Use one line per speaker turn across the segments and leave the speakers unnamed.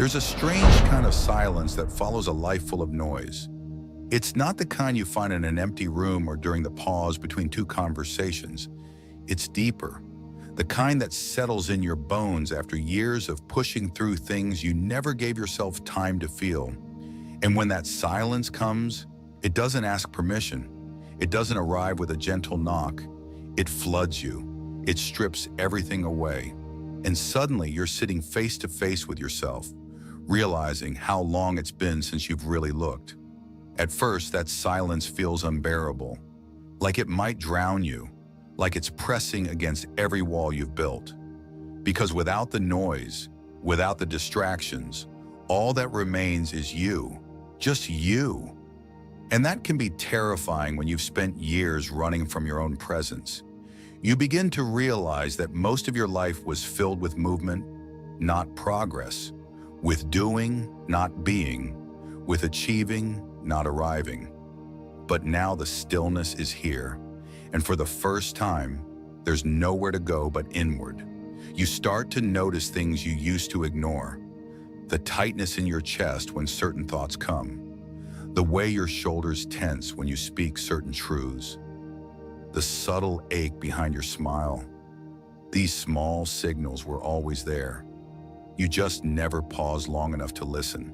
There's a strange kind of silence that follows a life full of noise. It's not the kind you find in an empty room or during the pause between two conversations. It's deeper, the kind that settles in your bones after years of pushing through things you never gave yourself time to feel. And when that silence comes, it doesn't ask permission. It doesn't arrive with a gentle knock. It floods you. It strips everything away. And suddenly you're sitting face to face with yourself, realizing how long it's been since you've really looked. At first, that silence feels unbearable, like it might drown you, like it's pressing against every wall you've built. Because without the noise, without the distractions, all that remains is you, just you. And that can be terrifying when you've spent years running from your own presence. You begin to realize that most of your life was filled with movement, not progress, with doing, not being, with achieving, not arriving. But now the stillness is here, and for the first time, there's nowhere to go but inward. You start to notice things you used to ignore. The tightness in your chest when certain thoughts come. The way your shoulders tense when you speak certain truths. The subtle ache behind your smile. These small signals were always there. You just never paused long enough to listen.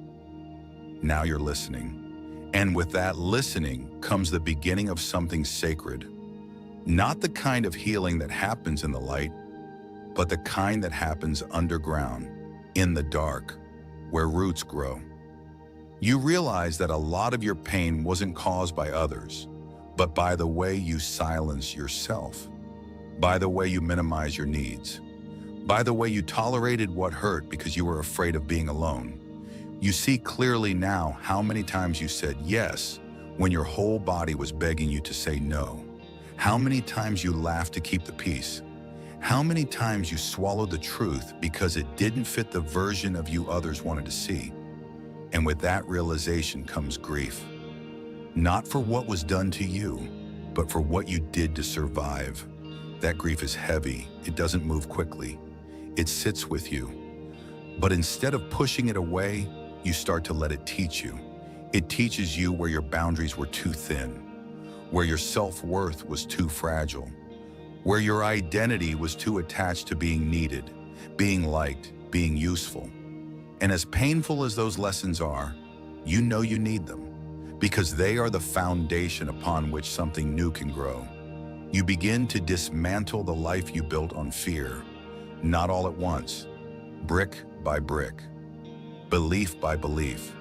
Now you're listening. And with that listening comes the beginning of something sacred. Not the kind of healing that happens in the light, but the kind that happens underground, in the dark, where roots grow. You realize that a lot of your pain wasn't caused by others, but by the way you silence yourself, by the way you minimize your needs, by the way you tolerated what hurt because you were afraid of being alone. You see clearly now how many times you said yes when your whole body was begging you to say no. How many times you laughed to keep the peace. How many times you swallowed the truth because it didn't fit the version of you others wanted to see. And with that realization comes grief. Not for what was done to you, but for what you did to survive. That grief is heavy. It doesn't move quickly. It sits with you. But instead of pushing it away, you start to let it teach you. It teaches you where your boundaries were too thin, where your self-worth was too fragile, where your identity was too attached to being needed, being liked, being useful. And as painful as those lessons are, you know you need them, because they are the foundation upon which something new can grow. You begin to dismantle the life you built on fear, not all at once, brick by brick, belief by belief.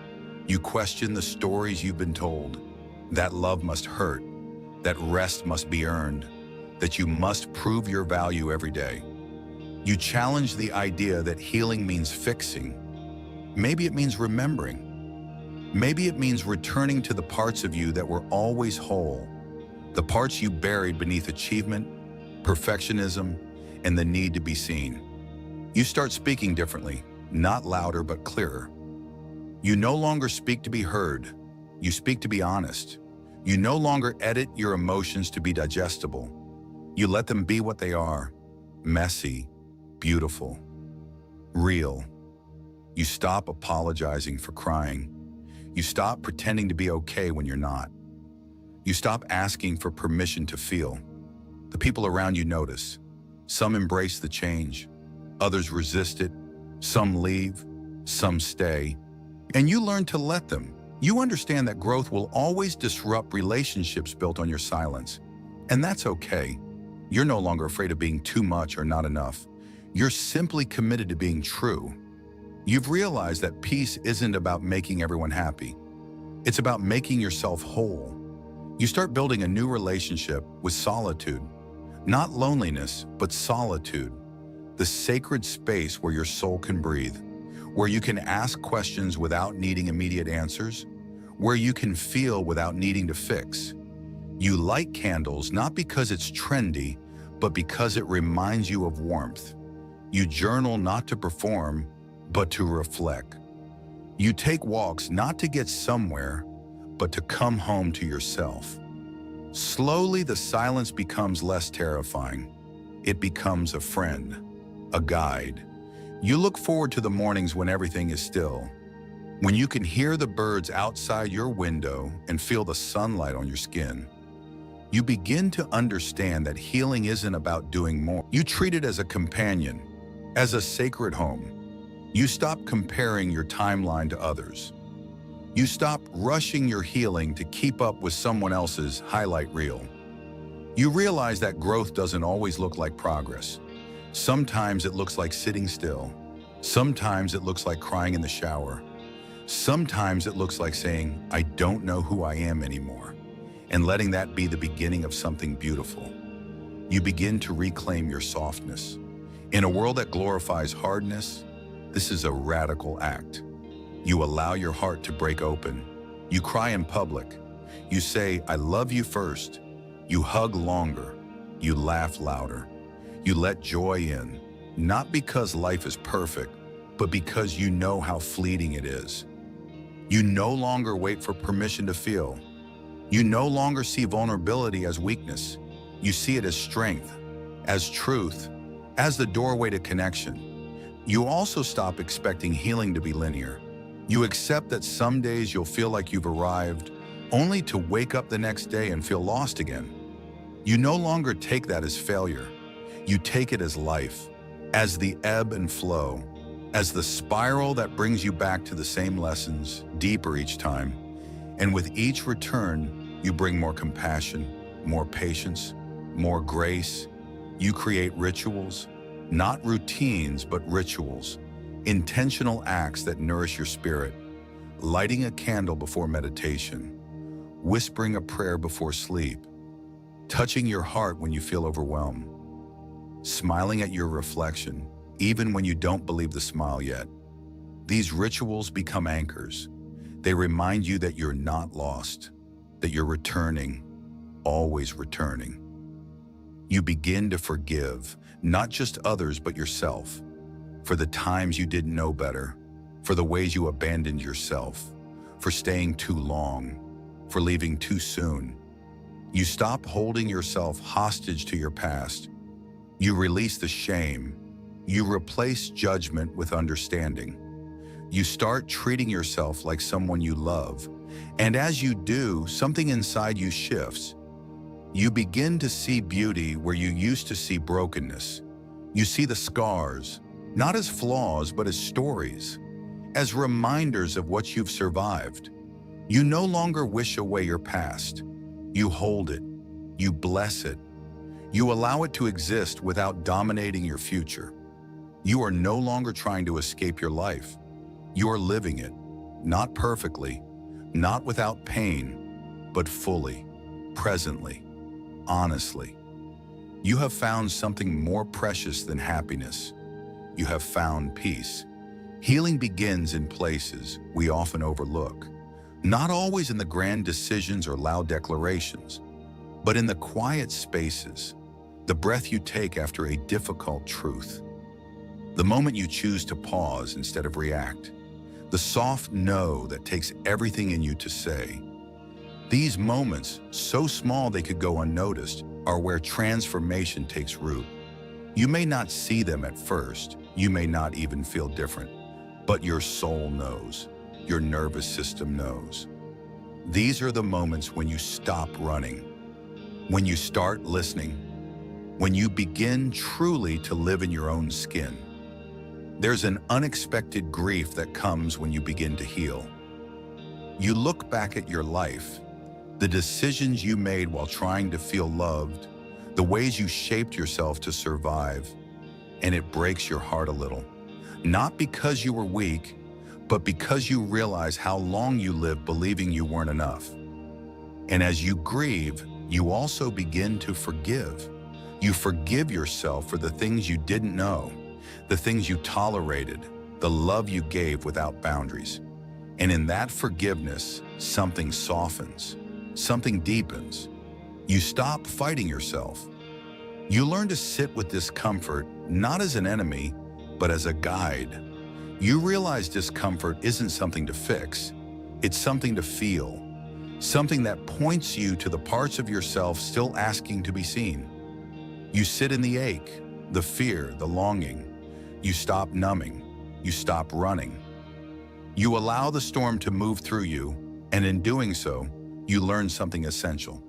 You question the stories you've been told, that love must hurt, that rest must be earned, that you must prove your value every day. You challenge the idea that healing means fixing. Maybe it means remembering. Maybe it means returning to the parts of you that were always whole, the parts you buried beneath achievement, perfectionism, and the need to be seen. You start speaking differently, not louder but clearer. You no longer speak to be heard. You speak to be honest. You no longer edit your emotions to be digestible. You let them be what they are: messy, beautiful, real. You stop apologizing for crying. You stop pretending to be okay when you're not. You stop asking for permission to feel. The people around you notice. Some embrace the change. Others resist it. Some leave. Some stay. And you learn to let them. You understand that growth will always disrupt relationships built on your silence. And that's okay. You're no longer afraid of being too much or not enough. You're simply committed to being true. You've realized that peace isn't about making everyone happy. It's about making yourself whole. You start building a new relationship with solitude. Not loneliness, but solitude. The sacred space where your soul can breathe, where you can ask questions without needing immediate answers, where you can feel without needing to fix. You light candles not because it's trendy, but because it reminds you of warmth. You journal not to perform, but to reflect. You take walks not to get somewhere, but to come home to yourself. Slowly, the silence becomes less terrifying. It becomes a friend, a guide. You look forward to the mornings when everything is still, when you can hear the birds outside your window and feel the sunlight on your skin. You begin to understand that healing isn't about doing more. You treat it as a companion, as a sacred home. You stop comparing your timeline to others. You stop rushing your healing to keep up with someone else's highlight reel. You realize that growth doesn't always look like progress. Sometimes it looks like sitting still. Sometimes it looks like crying in the shower. Sometimes it looks like saying, I don't know who I am anymore, and letting that be the beginning of something beautiful. You begin to reclaim your softness. In a world that glorifies hardness, this is a radical act. You allow your heart to break open. You cry in public. You say, I love you first. You hug longer. You laugh louder. You let joy in, not because life is perfect, but because you know how fleeting it is. You no longer wait for permission to feel. You no longer see vulnerability as weakness. You see it as strength, as truth, as the doorway to connection. You also stop expecting healing to be linear. You accept that some days you'll feel like you've arrived, only to wake up the next day and feel lost again. You no longer take that as failure. You take it as life, as the ebb and flow, as the spiral that brings you back to the same lessons, deeper each time. And with each return, you bring more compassion, more patience, more grace. You create rituals, not routines, but rituals, intentional acts that nourish your spirit, lighting a candle before meditation, whispering a prayer before sleep, touching your heart when you feel overwhelmed, smiling at your reflection, even when you don't believe the smile yet. These rituals become anchors. They remind you that you're not lost, that you're returning, always returning. You begin to forgive, not just others, but yourself, for the times you didn't know better, for the ways you abandoned yourself, for staying too long, for leaving too soon. You stop holding yourself hostage to your past. You release the shame. You replace judgment with understanding. You start treating yourself like someone you love. And as you do, something inside you shifts. You begin to see beauty where you used to see brokenness. You see the scars, not as flaws, but as stories, as reminders of what you've survived. You no longer wish away your past. You hold it. You bless it. You allow it to exist without dominating your future. You are no longer trying to escape your life. You are living it, not perfectly, not without pain, but fully, presently, honestly. You have found something more precious than happiness. You have found peace. Healing begins in places we often overlook, not always in the grand decisions or loud declarations, but in the quiet spaces, the breath you take after a difficult truth, the moment you choose to pause instead of react, the soft no that takes everything in you to say. These moments, so small they could go unnoticed, are where transformation takes root. You may not see them at first, you may not even feel different, but your soul knows, your nervous system knows. These are the moments when you stop running, when you start listening, when you begin truly to live in your own skin. There's an unexpected grief that comes when you begin to heal. You look back at your life, the decisions you made while trying to feel loved, the ways you shaped yourself to survive, and it breaks your heart a little. Not because you were weak, but because you realize how long you lived believing you weren't enough. And as you grieve, you also begin to forgive. You forgive yourself for the things you didn't know, the things you tolerated, the love you gave without boundaries. And in that forgiveness, something softens, something deepens. You stop fighting yourself. You learn to sit with discomfort, not as an enemy, but as a guide. You realize discomfort isn't something to fix. It's something to feel, something that points you to the parts of yourself still asking to be seen. You sit in the ache, the fear, the longing. You stop numbing. You stop running. You allow the storm to move through you, and in doing so, you learn something essential.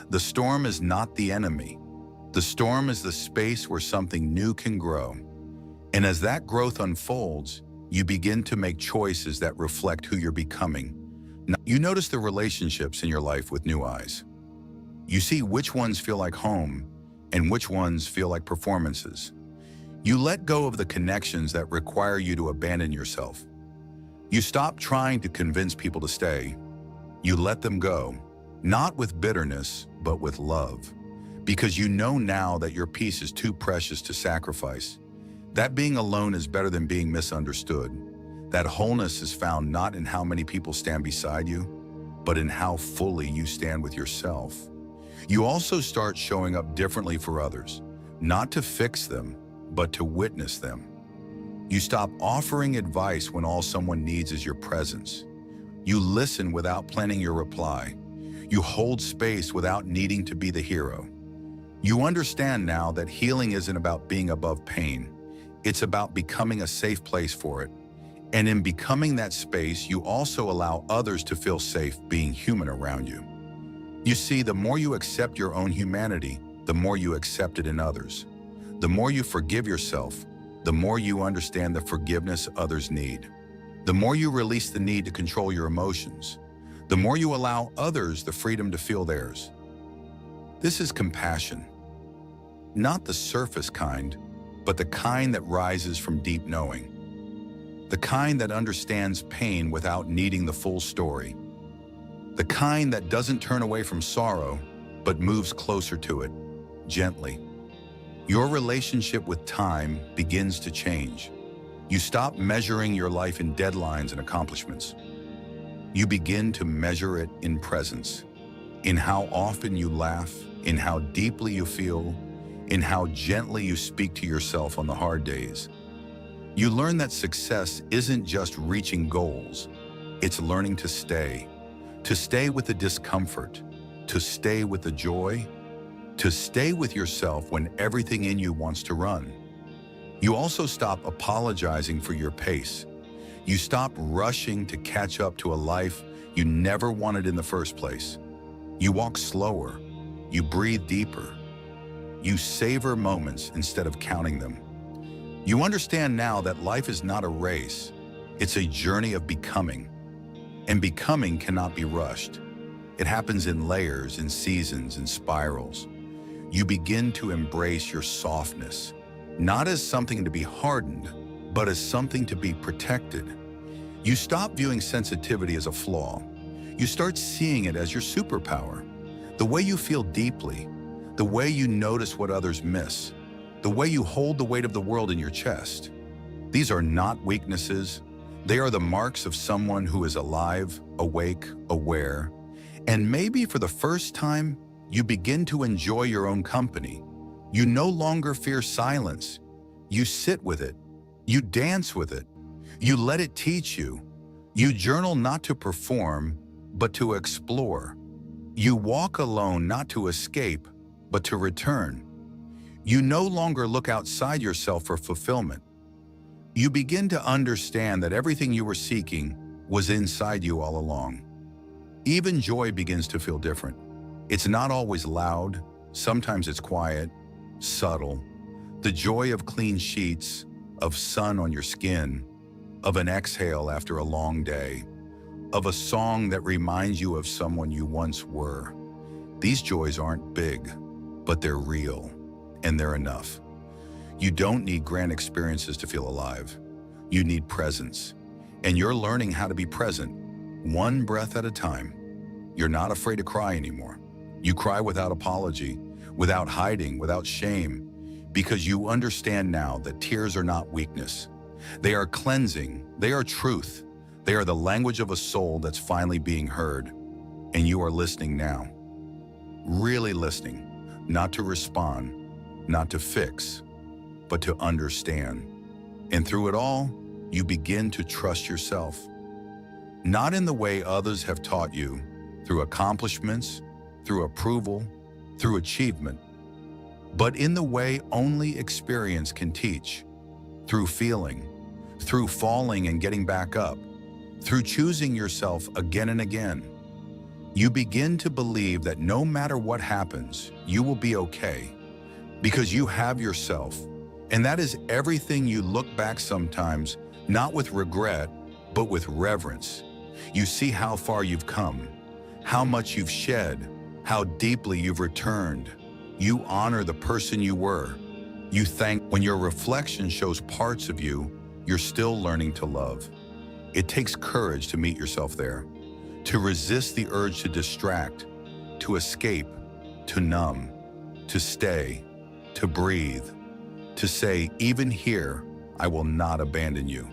The storm is not the enemy. The storm is the space where something new can grow. And as that growth unfolds, you begin to make choices that reflect who you're becoming. Now, you notice the relationships in your life with new eyes. You see which ones feel like home and which ones feel like performances. You let go of the connections that require you to abandon yourself. You stop trying to convince people to stay. You let them go, not with bitterness, but with love. Because you know now that your peace is too precious to sacrifice. That being alone is better than being misunderstood. That wholeness is found not in how many people stand beside you, but in how fully you stand with yourself. You also start showing up differently for others, not to fix them, but to witness them. You stop offering advice when all someone needs is your presence. You listen without planning your reply. You hold space without needing to be the hero. You understand now that healing isn't about being above pain. It's about becoming a safe place for it. And in becoming that space, you also allow others to feel safe being human around you. You see, the more you accept your own humanity, the more you accept it in others. The more you forgive yourself, the more you understand the forgiveness others need. The more you release the need to control your emotions, the more you allow others the freedom to feel theirs. This is compassion. Not the surface kind, but the kind that rises from deep knowing. The kind that understands pain without needing the full story. The kind that doesn't turn away from sorrow, but moves closer to it, gently. Your relationship with time begins to change. You stop measuring your life in deadlines and accomplishments. You begin to measure it in presence, in how often you laugh, in how deeply you feel, in how gently you speak to yourself on the hard days. You learn that success isn't just reaching goals, it's learning to stay with the discomfort, to stay with the joy, to stay with yourself when everything in you wants to run. You also stop apologizing for your pace. You stop rushing to catch up to a life you never wanted in the first place. You walk slower, you breathe deeper, you savor moments instead of counting them. You understand now that life is not a race, it's a journey of becoming. And becoming cannot be rushed. It happens in layers, in seasons, in spirals. You begin to embrace your softness, not as something to be hardened, but as something to be protected. You stop viewing sensitivity as a flaw. You start seeing it as your superpower. The way you feel deeply, the way you notice what others miss, the way you hold the weight of the world in your chest. These are not weaknesses. They are the marks of someone who is alive, awake, aware, and maybe for the first time, you begin to enjoy your own company. You no longer fear silence. You sit with it. You dance with it. You let it teach you. You journal not to perform, but to explore. You walk alone not to escape, but to return. You no longer look outside yourself for fulfillment. You begin to understand that everything you were seeking was inside you all along. Even joy begins to feel different. It's not always loud. Sometimes it's quiet, subtle. The joy of clean sheets, of sun on your skin, of an exhale after a long day, of a song that reminds you of someone you once were. These joys aren't big, but they're real, and they're enough. You don't need grand experiences to feel alive. You need presence, and you're learning how to be present, one breath at a time. You're not afraid to cry anymore. You cry without apology, without hiding, without shame, because you understand now that tears are not weakness. They are cleansing, they are truth, they are the language of a soul that's finally being heard, and you are listening now. Really listening, not to respond, not to fix, but to understand. And through it all, you begin to trust yourself. Not in the way others have taught you, through accomplishments, through approval, through achievement, but in the way only experience can teach. through feeling, through falling and getting back up, through choosing yourself again and again. You begin to believe that no matter what happens, you will be okay, because you have yourself. And that is everything. You look back sometimes, not with regret, but with reverence. You see how far you've come, how much you've shed, how deeply you've returned. You honor the person you were. You thank when your reflection shows parts of you you're still learning to love. It takes courage to meet yourself there, to resist the urge to distract, to escape, to numb, to stay, to breathe, to say, even here, I will not abandon you.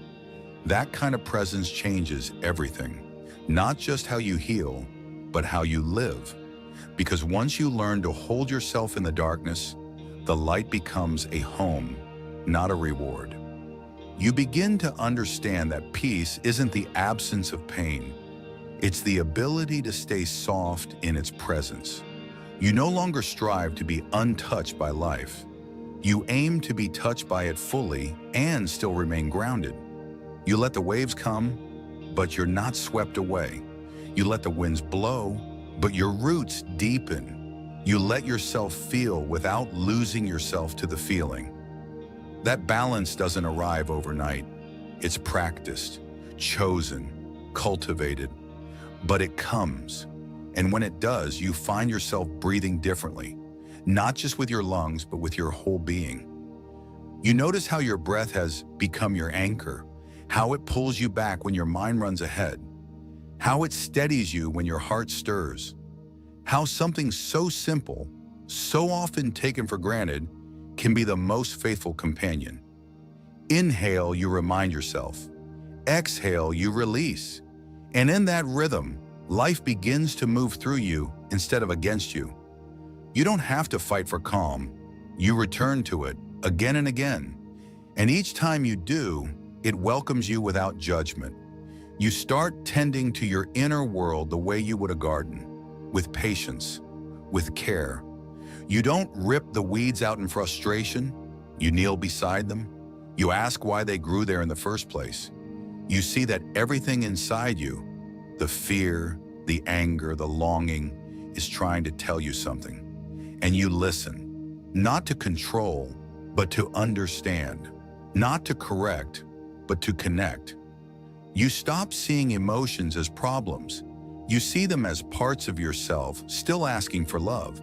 That kind of presence changes everything, not just how you heal, but how you live. Because once you learn to hold yourself in the darkness, the light becomes a home, not a reward. You begin to understand that peace isn't the absence of pain. It's the ability to stay soft in its presence. You no longer strive to be untouched by life. You aim to be touched by it fully and still remain grounded. You let the waves come, but you're not swept away. You let the winds blow, but your roots deepen. You let yourself feel without losing yourself to the feeling. That balance doesn't arrive overnight. It's practiced, chosen, cultivated, but it comes. And when it does, you find yourself breathing differently, not just with your lungs, but with your whole being. You notice how your breath has become your anchor, how it pulls you back when your mind runs ahead, how it steadies you when your heart stirs, how something so simple, so often taken for granted, can be the most faithful companion. Inhale, you remind yourself. Exhale, you release. And in that rhythm, life begins to move through you instead of against you. You don't have to fight for calm. You return to it again and again. And each time you do, it welcomes you without judgment. You start tending to your inner world the way you would a garden, with patience, with care. You don't rip the weeds out in frustration. You kneel beside them. You ask why they grew there in the first place. You see that everything inside you, the fear, the anger, the longing, is trying to tell you something. And you listen, not to control, but to understand, not to correct, but to connect. You stop seeing emotions as problems. You see them as parts of yourself still asking for love.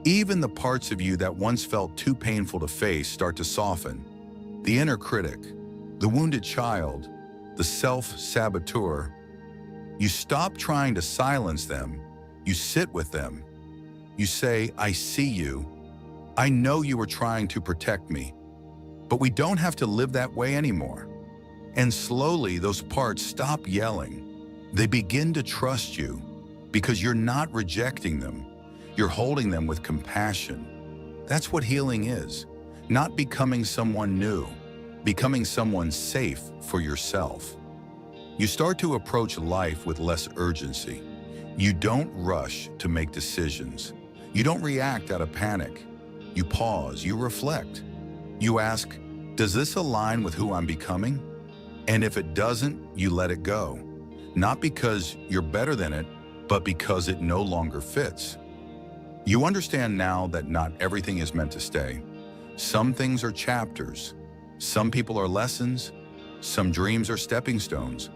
Even the parts of you that once felt too painful to face start to soften. The inner critic, the wounded child, the self-saboteur. You stop trying to silence them. You sit with them. You say, I see you. I know you were trying to protect me. But we don't have to live that way anymore. And slowly, those parts stop yelling. They begin to trust you because you're not rejecting them. You're holding them with compassion. That's what healing is. Not becoming someone new, becoming someone safe for yourself. You start to approach life with less urgency. You don't rush to make decisions. You don't react out of panic. You pause, you reflect. You ask, does this align with who I'm becoming? And if it doesn't, you let it go. Not because you're better than it, but because it no longer fits. You understand now that not everything is meant to stay. Some things are chapters. Some people are lessons. Some dreams are stepping stones.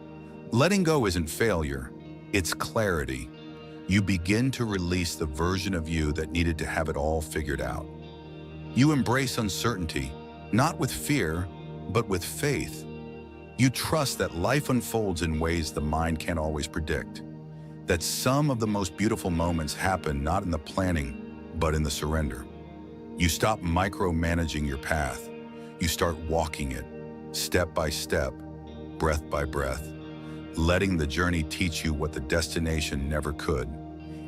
Letting go isn't failure, it's clarity. You begin to release the version of you that needed to have it all figured out. You embrace uncertainty, not with fear, but with faith. You trust that life unfolds in ways the mind can't always predict. That some of the most beautiful moments happen not in the planning, but in the surrender. You stop micromanaging your path. You start walking it, step by step, breath by breath, letting the journey teach you what the destination never could.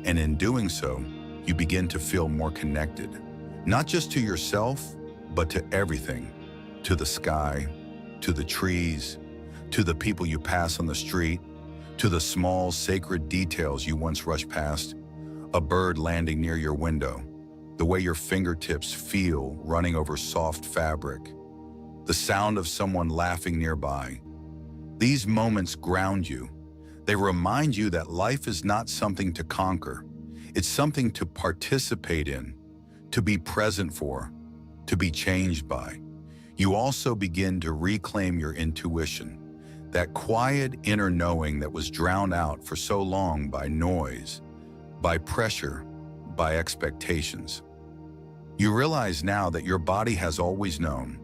And in doing so, you begin to feel more connected, not just to yourself, but to everything, to the sky, to the trees, to the people you pass on the street, to the small sacred details you once rushed past, a bird landing near your window, the way your fingertips feel running over soft fabric. the sound of someone laughing nearby. These moments ground you. They remind you that life is not something to conquer. It's something to participate in, to be present for, to be changed by. You also begin to reclaim your intuition, that quiet inner knowing that was drowned out for so long by noise, by pressure, by expectations. You realize now that your body has always known,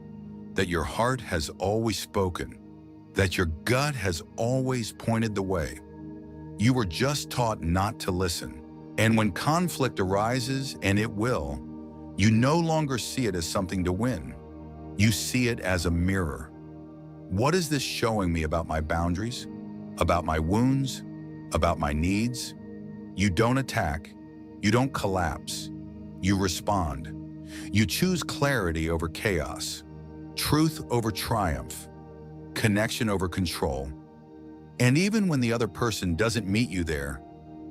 that your heart has always spoken, that your gut has always pointed the way. You were just taught not to listen. And when conflict arises, and it will, you no longer see it as something to win. You see it as a mirror. What is this showing me about my boundaries, about my wounds, about my needs? You don't attack. You don't collapse. You respond. You choose clarity over chaos, truth over triumph, connection over control. And even when the other person doesn't meet you there,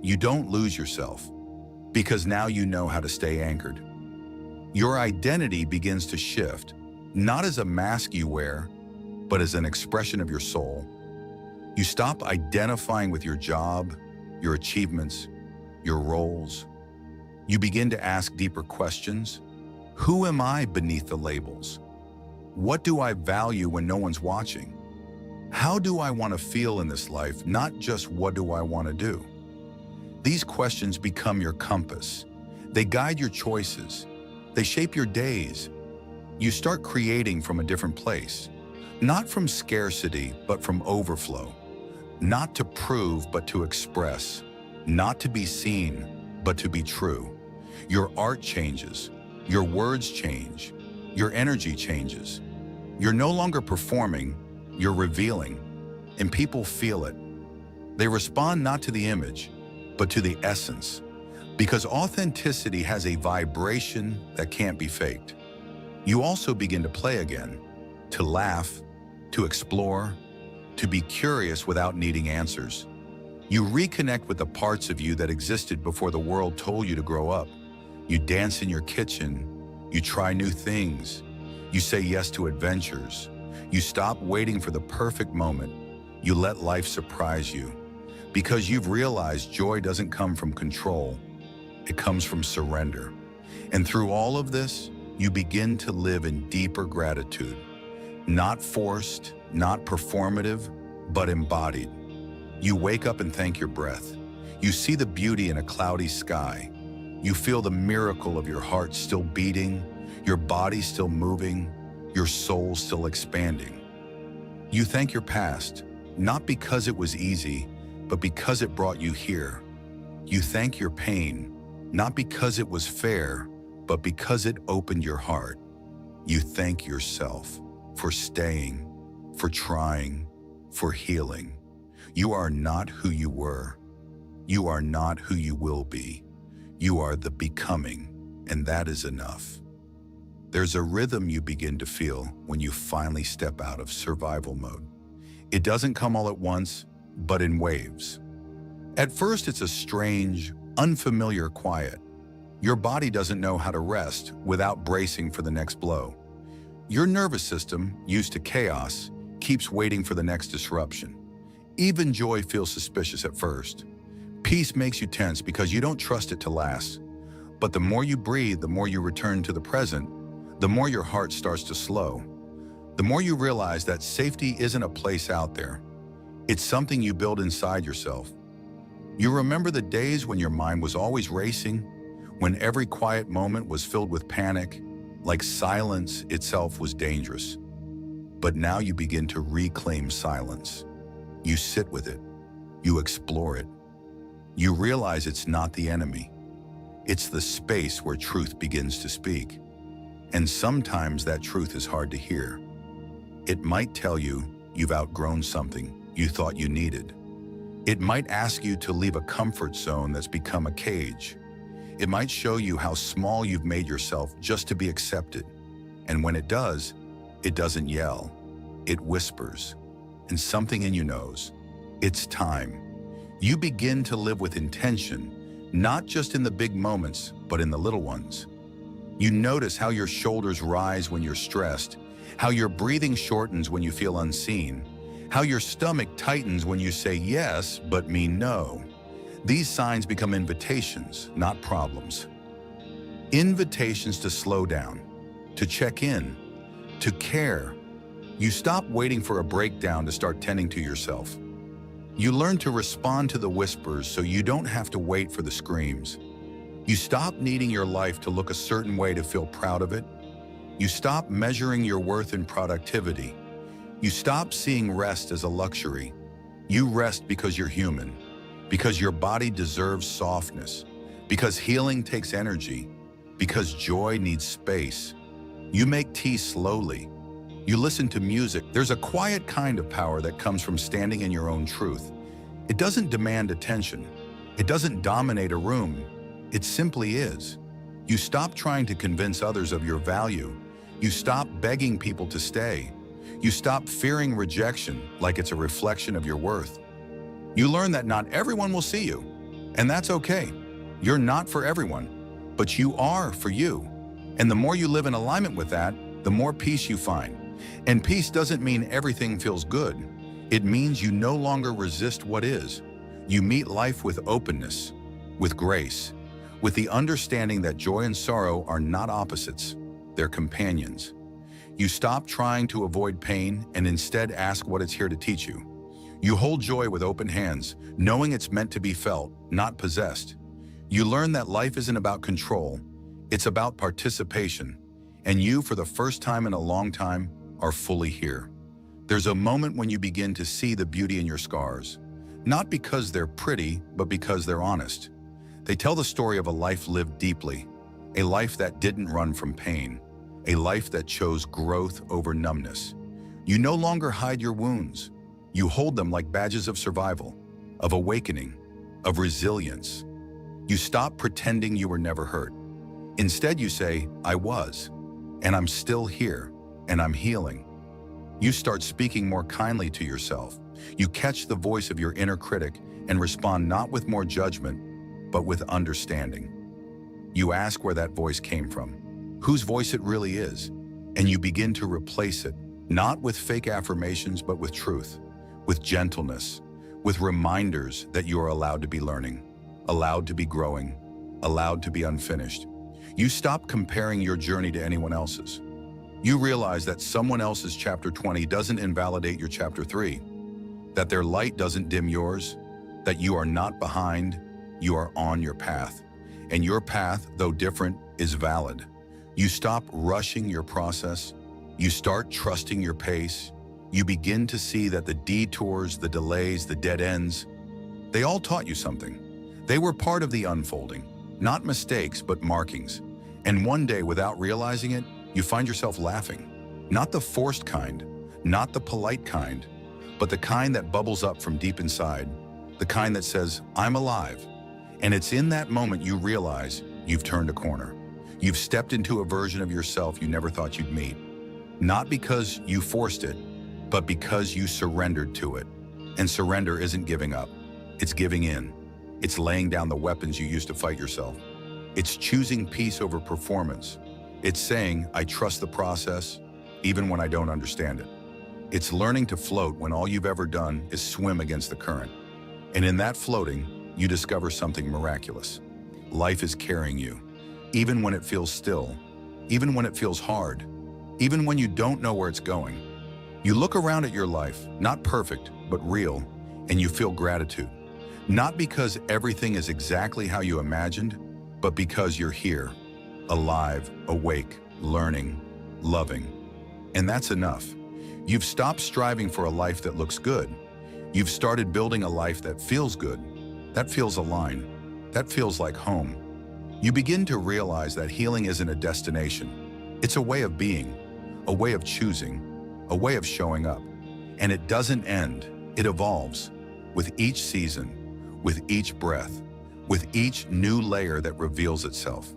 you don't lose yourself, because now you know how to stay anchored. Your identity begins to shift, not as a mask you wear, but as an expression of your soul. You stop identifying with your job, your achievements, your roles. You begin to ask deeper questions. Who am I beneath the labels? What do I value when no one's watching? How do I want to feel in this life, not just what do I want to do? These questions become your compass. They guide your choices. They shape your days. You start creating from a different place, not from scarcity, but from overflow. Not to prove, but to express. Not to be seen, but to be true. Your art changes. Your words change. Your energy changes. You're no longer performing, you're revealing, and people feel it. They respond not to the image, but to the essence, because authenticity has a vibration that can't be faked. You also begin to play again, to laugh, to explore, to be curious without needing answers. You reconnect with the parts of you that existed before the world told you to grow up. You dance in your kitchen, you try new things, you say yes to adventures. You stop waiting for the perfect moment. You let life surprise you, because you've realized joy doesn't come from control. It comes from surrender. And through all of this, you begin to live in deeper gratitude. Not forced, not performative, but embodied. You wake up and thank your breath. You see the beauty in a cloudy sky. You feel the miracle of your heart still beating, your body still moving, your soul still expanding. You thank your past, not because it was easy, but because it brought you here. You thank your pain, not because it was fair, but because it opened your heart. You thank yourself for staying, for trying, for healing. You are not who you were. You are not who you will be. You are the becoming, and that is enough. There's a rhythm you begin to feel when you finally step out of survival mode. It doesn't come all at once, but in waves. At first, it's a strange, unfamiliar quiet. Your body doesn't know how to rest without bracing for the next blow. Your nervous system, used to chaos, keeps waiting for the next disruption. Even joy feels suspicious at first. Peace makes you tense because you don't trust it to last. But the more you breathe, the more you return to the present, the more your heart starts to slow. The more you realize that safety isn't a place out there. It's something you build inside yourself. You remember the days when your mind was always racing, when every quiet moment was filled with panic, like silence itself was dangerous. But now you begin to reclaim silence. You sit with it. You explore it. You realize it's not the enemy. It's the space where truth begins to speak. And sometimes that truth is hard to hear. It might tell you you've outgrown something you thought you needed. It might ask you to leave a comfort zone that's become a cage. It might show you how small you've made yourself just to be accepted. And when it doesn't yell. It whispers. And something in you knows. It's time. You begin to live with intention, not just in the big moments, but in the little ones. You notice how your shoulders rise when you're stressed, how your breathing shortens when you feel unseen, how your stomach tightens when you say yes but mean no. These signs become invitations, not problems. Invitations to slow down, to check in, to care. You stop waiting for a breakdown to start tending to yourself. You learn to respond to the whispers so you don't have to wait for the screams. You stop needing your life to look a certain way to feel proud of it. You stop measuring your worth in productivity. You stop seeing rest as a luxury. You rest because you're human, because your body deserves softness, because healing takes energy, because joy needs space. You make tea slowly. You listen to music. There's a quiet kind of power that comes from standing in your own truth. It doesn't demand attention. It doesn't dominate a room. It simply is. You stop trying to convince others of your value. You stop begging people to stay. You stop fearing rejection like it's a reflection of your worth. You learn that not everyone will see you, and that's okay. You're not for everyone, but you are for you. And the more you live in alignment with that, the more peace you find. And peace doesn't mean everything feels good. It means you no longer resist what is. You meet life with openness, with grace, with the understanding that joy and sorrow are not opposites, they're companions. You stop trying to avoid pain and instead ask what it's here to teach you. You hold joy with open hands, knowing it's meant to be felt, not possessed. You learn that life isn't about control, it's about participation. And you, for the first time in a long time, are fully here. There's a moment when you begin to see the beauty in your scars, not because they're pretty, but because they're honest. They tell the story of a life lived deeply, a life that didn't run from pain, a life that chose growth over numbness. You no longer hide your wounds. You hold them like badges of survival, of awakening, of resilience. You stop pretending you were never hurt. Instead, you say, I was, and I'm still here, and I'm healing. You start speaking more kindly to yourself. You catch the voice of your inner critic and respond not with more judgment, but with understanding. You ask where that voice came from, whose voice it really is, and you begin to replace it, not with fake affirmations, but with truth, with gentleness, with reminders that you are allowed to be learning, allowed to be growing, allowed to be unfinished. You stop comparing your journey to anyone else's. You realize that someone else's chapter 20 doesn't invalidate your chapter 3, that their light doesn't dim yours, that you are not behind, you are on your path. And your path, though different, is valid. You stop rushing your process. You start trusting your pace. You begin to see that the detours, the delays, the dead ends, they all taught you something. They were part of the unfolding, not mistakes, but markings. And one day, without realizing it, you find yourself laughing. Not the forced kind, not the polite kind, but the kind that bubbles up from deep inside, the kind that says, I'm alive. And it's in that moment you realize you've turned a corner. You've stepped into a version of yourself you never thought you'd meet. Not because you forced it, but because you surrendered to it. And surrender isn't giving up. It's giving in. It's laying down the weapons you used to fight yourself. It's choosing peace over performance. It's saying, I trust the process, even when I don't understand it. It's learning to float when all you've ever done is swim against the current. And in that floating, you discover something miraculous. Life is carrying you, even when it feels still, even when it feels hard, even when you don't know where it's going. You look around at your life, not perfect, but real, and you feel gratitude. Not because everything is exactly how you imagined, but because you're here, alive, awake, learning, loving. And that's enough. You've stopped striving for a life that looks good. You've started building a life that feels good, that feels aligned, that feels like home. You begin to realize that healing isn't a destination. It's a way of being, a way of choosing, a way of showing up. And it doesn't end, it evolves. With each season, with each breath, with each new layer that reveals itself.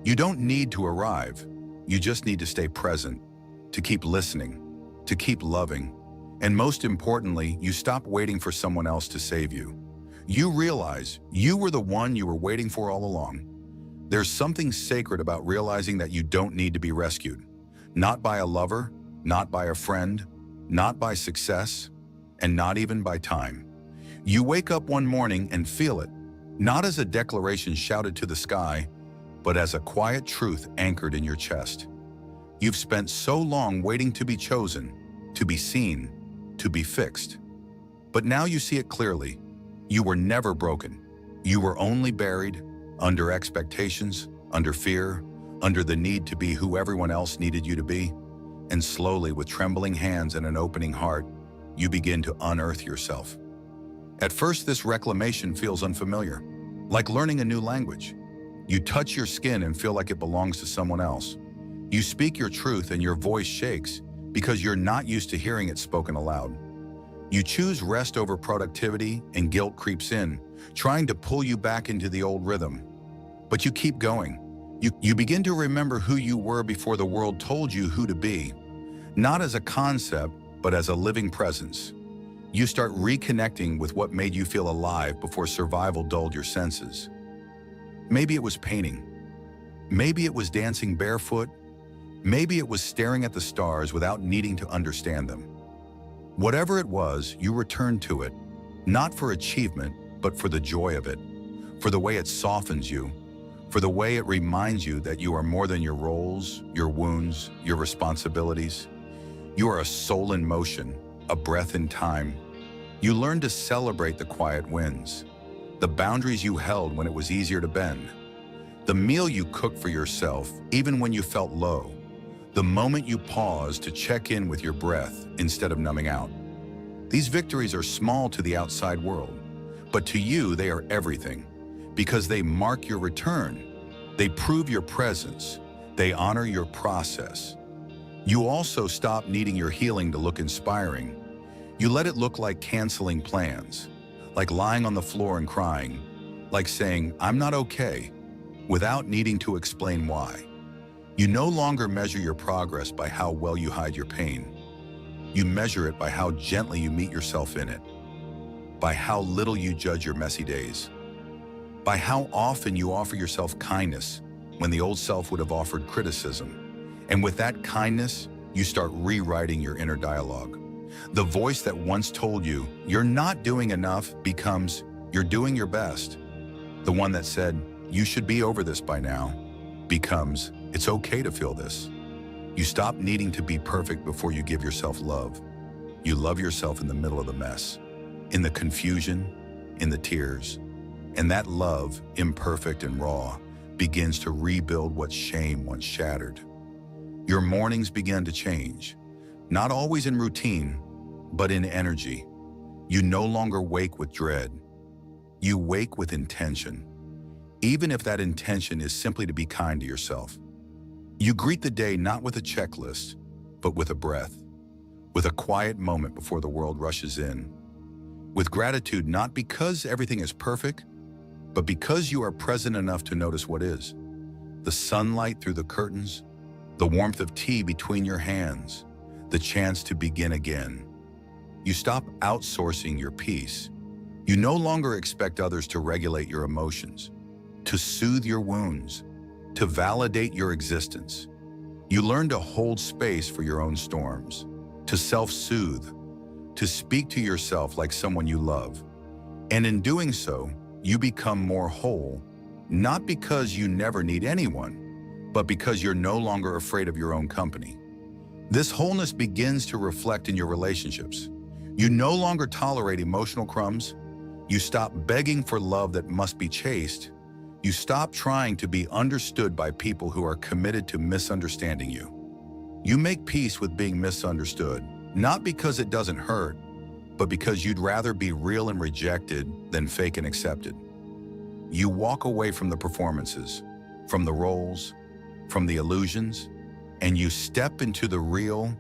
You don't need to arrive, you just need to stay present, to keep listening, to keep loving. And most importantly, you stop waiting for someone else to save you. You realize you were the one you were waiting for all along. There's something sacred about realizing that you don't need to be rescued. Not by a lover, not by a friend, not by success, and not even by time. You wake up one morning and feel it, not as a declaration shouted to the sky, but as a quiet truth anchored in your chest. You've spent so long waiting to be chosen, to be seen, to be fixed. But now you see it clearly. You were never broken. You were only buried under expectations, under fear, under the need to be who everyone else needed you to be. And slowly, with trembling hands and an opening heart, you begin to unearth yourself. At first, this reclamation feels unfamiliar, like learning a new language. You touch your skin and feel like it belongs to someone else. You speak your truth and your voice shakes because you're not used to hearing it spoken aloud. You choose rest over productivity and guilt creeps in, trying to pull you back into the old rhythm. But you keep going. You begin to remember who you were before the world told you who to be, not as a concept, but as a living presence. You start reconnecting with what made you feel alive before survival dulled your senses. Maybe it was painting. Maybe it was dancing barefoot. Maybe it was staring at the stars without needing to understand them. Whatever it was, you returned to it, not for achievement, but for the joy of it, for the way it softens you, for the way it reminds you that you are more than your roles, your wounds, your responsibilities. You are a soul in motion, a breath in time. You learn to celebrate the quiet wins, the boundaries you held when it was easier to bend, the meal you cooked for yourself even when you felt low, the moment you paused to check in with your breath instead of numbing out. These victories are small to the outside world, but to you they are everything, because they mark your return, they prove your presence, they honor your process. You also stop needing your healing to look inspiring. You let it look like canceling plans, like lying on the floor and crying, like saying, "I'm not okay," without needing to explain why. You no longer measure your progress by how well you hide your pain. You measure it by how gently you meet yourself in it, by how little you judge your messy days, by how often you offer yourself kindness when the old self would have offered criticism. And with that kindness, you start rewriting your inner dialogue. The voice that once told you you're not doing enough becomes you're doing your best. The one that said you should be over this by now becomes it's okay to feel this. You stop needing to be perfect before you give yourself love. You love yourself in the middle of the mess, in the confusion, in the tears. And that love, imperfect and raw, begins to rebuild what shame once shattered. Your mornings begin to change, not always in routine, but in energy. You no longer wake with dread. You wake with intention, even if that intention is simply to be kind to yourself. You greet the day not with a checklist, but with a breath, with a quiet moment before the world rushes in, with gratitude not because everything is perfect, but because you are present enough to notice what is. The sunlight through the curtains, the warmth of tea between your hands, the chance to begin again. You stop outsourcing your peace. You no longer expect others to regulate your emotions, to soothe your wounds, to validate your existence. You learn to hold space for your own storms, to self-soothe, to speak to yourself like someone you love. And in doing so, you become more whole, not because you never need anyone, but because you're no longer afraid of your own company. This wholeness begins to reflect in your relationships. You no longer tolerate emotional crumbs. You stop begging for love that must be chased. You stop trying to be understood by people who are committed to misunderstanding you. You make peace with being misunderstood, not because it doesn't hurt, but because you'd rather be real and rejected than fake and accepted. You walk away from the performances, from the roles, from the illusions, and you step into the real,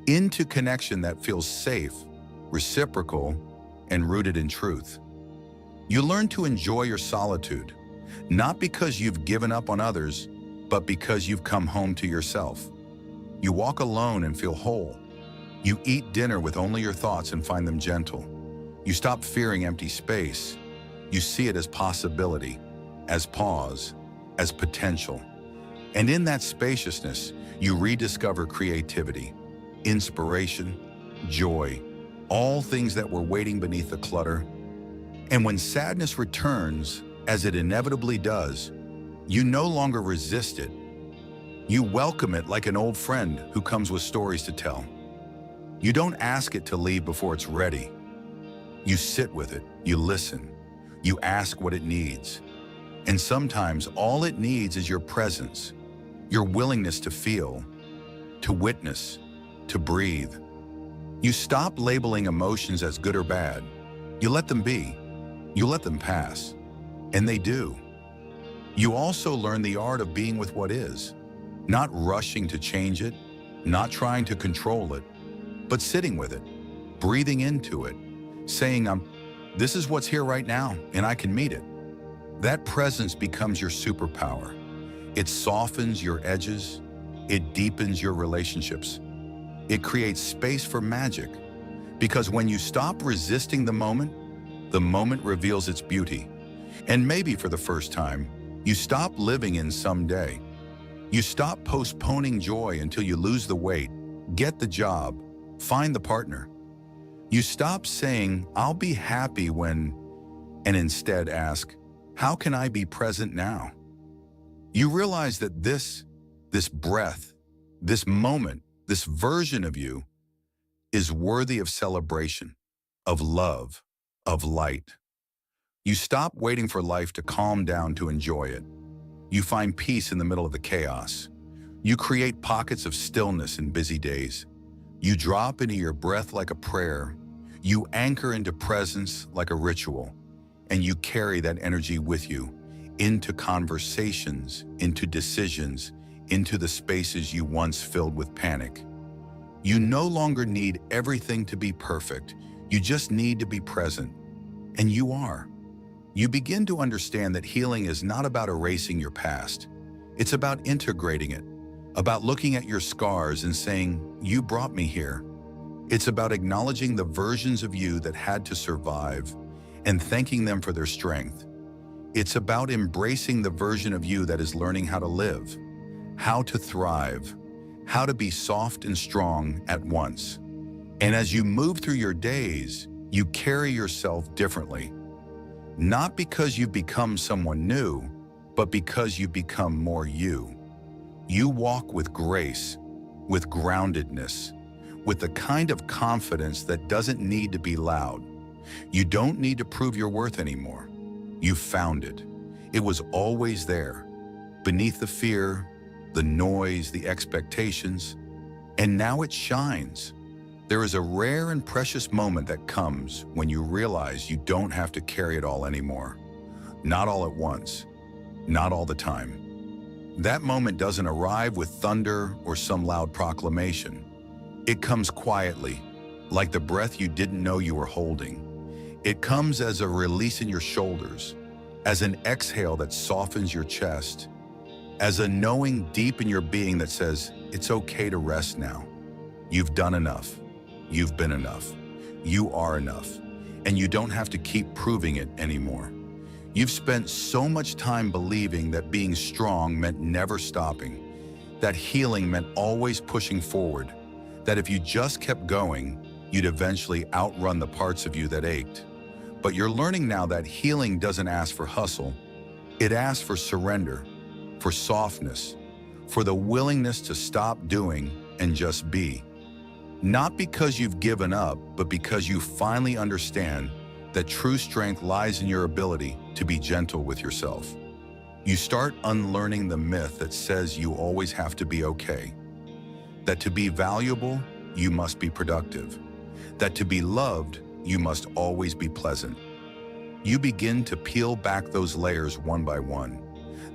into connection that feels safe, reciprocal, and rooted in truth. You learn to enjoy your solitude, not because you've given up on others, but because you've come home to yourself. You walk alone and feel whole. You eat dinner with only your thoughts and find them gentle. You stop fearing empty space. You see it as possibility, as pause, as potential. And in that spaciousness, you rediscover creativity. inspiration, joy, all things that were waiting beneath the clutter. And when sadness returns, as it inevitably does, you no longer resist it. You welcome it like an old friend who comes with stories to tell. You don't ask it to leave before it's ready. You sit with it, you listen, you ask what it needs. And sometimes all it needs is your presence, your willingness to feel, to witness, to breathe. You stop labeling emotions as good or bad. You let them be. You let them pass. And they do. You also learn the art of being with what is, not rushing to change it, not trying to control it, but sitting with it, breathing into it, saying, this is what's here right now, and I can meet it. That presence becomes your superpower. It softens your edges. It deepens your relationships. It creates space for magic. Because when you stop resisting the moment reveals its beauty. And maybe for the first time, you stop living in someday. You stop postponing joy until you lose the weight, get the job, find the partner. You stop saying, I'll be happy when, and instead ask, how can I be present now? You realize that this breath, this moment, this version of you is worthy of celebration, of love, of light. You stop waiting for life to calm down to enjoy it. You find peace in the middle of the chaos. You create pockets of stillness in busy days. You drop into your breath like a prayer. You anchor into presence like a ritual. And you carry that energy with you into conversations, into decisions, into the spaces you once filled with panic. You no longer need everything to be perfect. You just need to be present. And you are. You begin to understand that healing is not about erasing your past. It's about integrating it, about looking at your scars and saying, you brought me here. It's about acknowledging the versions of you that had to survive and thanking them for their strength. It's about embracing the version of you that is learning how to live, how to thrive, how to be soft and strong at once. And as you move through your days, you carry yourself differently. Not because you've become someone new, but because you've become more you. You walk with grace, with groundedness, with the kind of confidence that doesn't need to be loud. You don't need to prove your worth anymore. You found it. It was always there, beneath the fear, the noise, the expectations, and now it shines. There is a rare and precious moment that comes when you realize you don't have to carry it all anymore. Not all at once, not all the time. That moment doesn't arrive with thunder or some loud proclamation. It comes quietly, like the breath you didn't know you were holding. It comes as a release in your shoulders, as an exhale that softens your chest, as a knowing deep in your being that says, it's okay to rest now. You've done enough. You've been enough. You are enough. And you don't have to keep proving it anymore. You've spent so much time believing that being strong meant never stopping, that healing meant always pushing forward, that if you just kept going, you'd eventually outrun the parts of you that ached. But you're learning now that healing doesn't ask for hustle. It asks for surrender, for softness, for the willingness to stop doing and just be. Not because you've given up, but because you finally understand that true strength lies in your ability to be gentle with yourself. You start unlearning the myth that says you always have to be okay. That to be valuable, you must be productive. That to be loved, you must always be pleasant. You begin to peel back those layers one by one.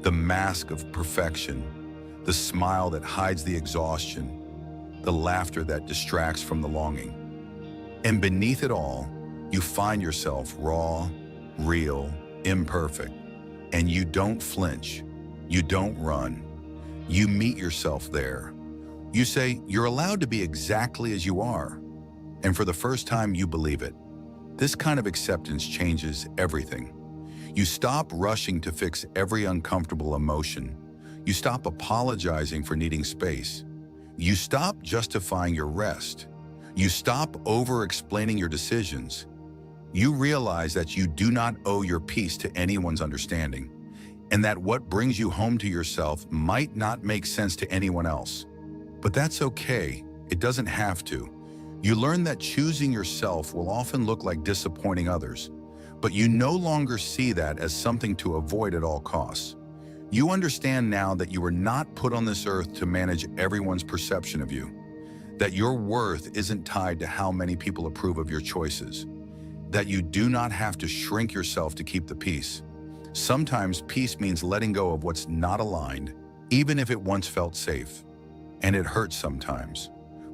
The mask of perfection, the smile that hides the exhaustion, the laughter that distracts from the longing. And beneath it all, you find yourself raw, real, imperfect. And you don't flinch. You don't run. You meet yourself there. You say, you're allowed to be exactly as you are. And for the first time, you believe it. This kind of acceptance changes everything. You stop rushing to fix every uncomfortable emotion. You stop apologizing for needing space. You stop justifying your rest. You stop over-explaining your decisions. You realize that you do not owe your peace to anyone's understanding, and that what brings you home to yourself might not make sense to anyone else. But that's okay. It doesn't have to. You learn that choosing yourself will often look like disappointing others, but you no longer see that as something to avoid at all costs. You understand now that you were not put on this earth to manage everyone's perception of you, that your worth isn't tied to how many people approve of your choices, that you do not have to shrink yourself to keep the peace. Sometimes peace means letting go of what's not aligned, even if it once felt safe. And it hurts sometimes.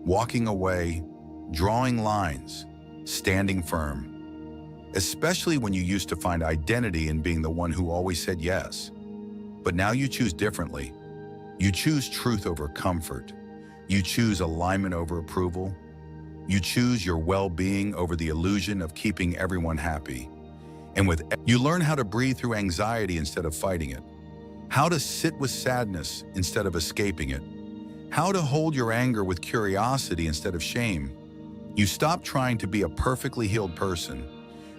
Walking away, drawing lines, standing firm. Especially when you used to find identity in being the one who always said yes. But now you choose differently. You choose truth over comfort. You choose alignment over approval. You choose your well-being over the illusion of keeping everyone happy. And you learn how to breathe through anxiety instead of fighting it. How to sit with sadness instead of escaping it. How to hold your anger with curiosity instead of shame. You stop trying to be a perfectly healed person.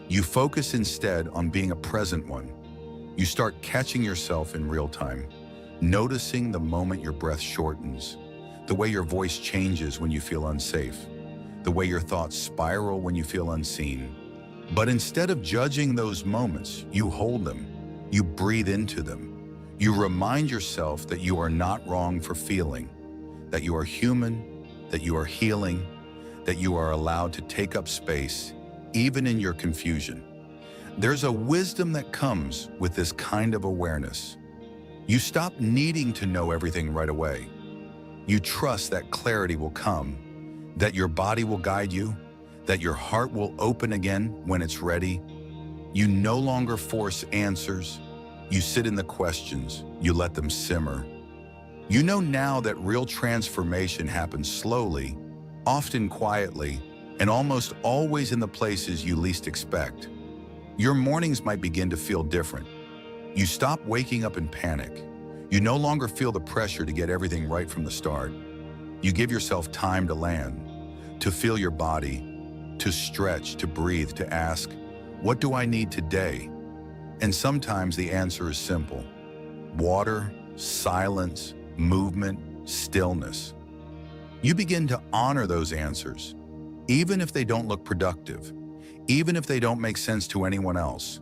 You focus instead on being a present one. You start catching yourself in real time, noticing the moment your breath shortens, the way your voice changes when you feel unsafe, the way your thoughts spiral when you feel unseen. But instead of judging those moments, you hold them, you breathe into them. You remind yourself that you are not wrong for feeling, that you are human, that you are healing, that you are allowed to take up space, even in your confusion. There's a wisdom that comes with this kind of awareness. You stop needing to know everything right away. You trust that clarity will come, that your body will guide you, that your heart will open again when it's ready. You no longer force answers. You sit in the questions. You let them simmer. You know now that real transformation happens slowly, often quietly, and almost always in the places you least expect. Your mornings might begin to feel different. You stop waking up in panic. You no longer feel the pressure to get everything right from the start. You give yourself time to land, to feel your body, to stretch, to breathe, to ask, what do I need today? And sometimes the answer is simple. Water, silence, movement, stillness. You begin to honor those answers, even if they don't look productive, even if they don't make sense to anyone else.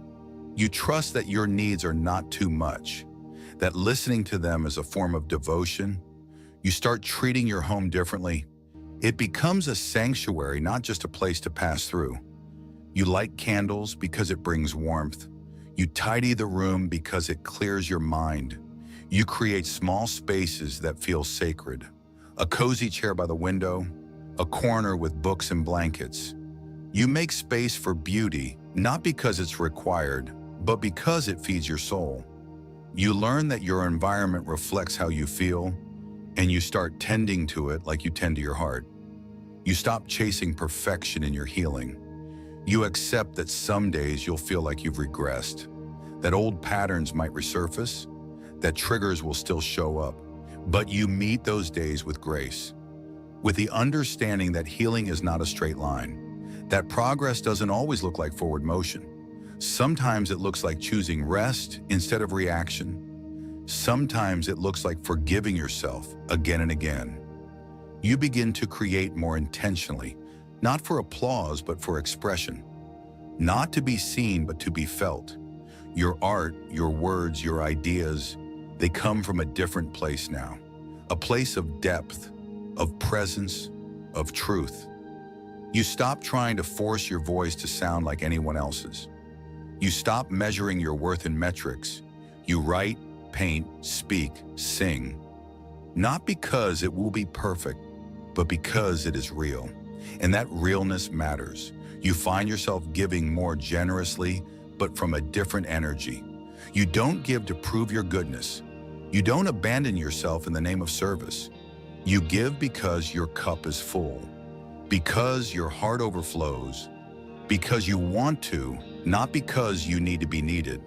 You trust that your needs are not too much, that listening to them is a form of devotion. You start treating your home differently. It becomes a sanctuary, not just a place to pass through. You light candles because it brings warmth. You tidy the room because it clears your mind. You create small spaces that feel sacred. A cozy chair by the window, a corner with books and blankets. You make space for beauty, not because it's required, but because it feeds your soul. You learn that your environment reflects how you feel, and you start tending to it like you tend to your heart. You stop chasing perfection in your healing. You accept that some days you'll feel like you've regressed, that old patterns might resurface, that triggers will still show up, but you meet those days with grace, with the understanding that healing is not a straight line, that progress doesn't always look like forward motion. Sometimes it looks like choosing rest instead of reaction. Sometimes it looks like forgiving yourself again and again. You begin to create more intentionally, not for applause, but for expression. Not to be seen, but to be felt. Your art, your words, your ideas, they come from a different place now. A place of depth, of presence, of truth. You stop trying to force your voice to sound like anyone else's. You stop measuring your worth in metrics. You write, paint, speak, sing. Not because it will be perfect, but because it is real. And that realness matters. You find yourself giving more generously, but from a different energy. You don't give to prove your goodness. You don't abandon yourself in the name of service. You give because your cup is full, because your heart overflows, because you want to, not because you need to be needed.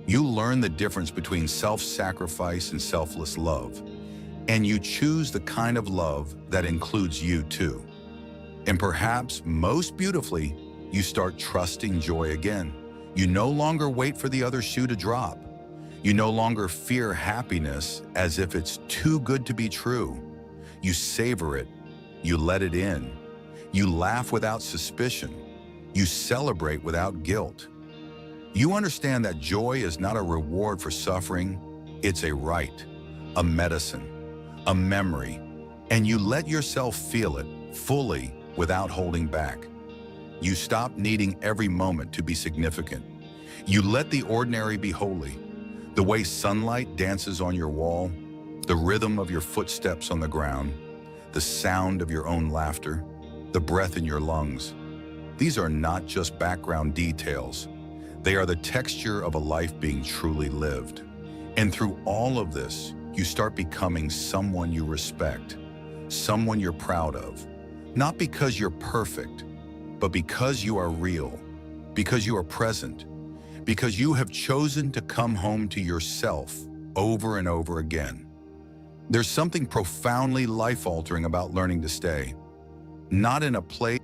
You learn the difference between self-sacrifice and selfless love. And you choose the kind of love that includes you too. And perhaps most beautifully, you start trusting joy again. You no longer wait for the other shoe to drop. You no longer fear happiness as if it's too good to be true. You savor it. You let it in. You laugh without suspicion. You celebrate without guilt. You understand that joy is not a reward for suffering. It's a right, a medicine, a memory, and you let yourself feel it fully without holding back. You stop needing every moment to be significant. You let the ordinary be holy. The way sunlight dances on your wall, the rhythm of your footsteps on the ground, the sound of your own laughter, the breath in your lungs. These are not just background details. They are the texture of a life being truly lived. And through all of this, you start becoming someone you respect, someone you're proud of, not because you're perfect, but because you are real, because you are present, because you have chosen to come home to yourself over and over again. There's something profoundly life-altering about learning to stay, not in a place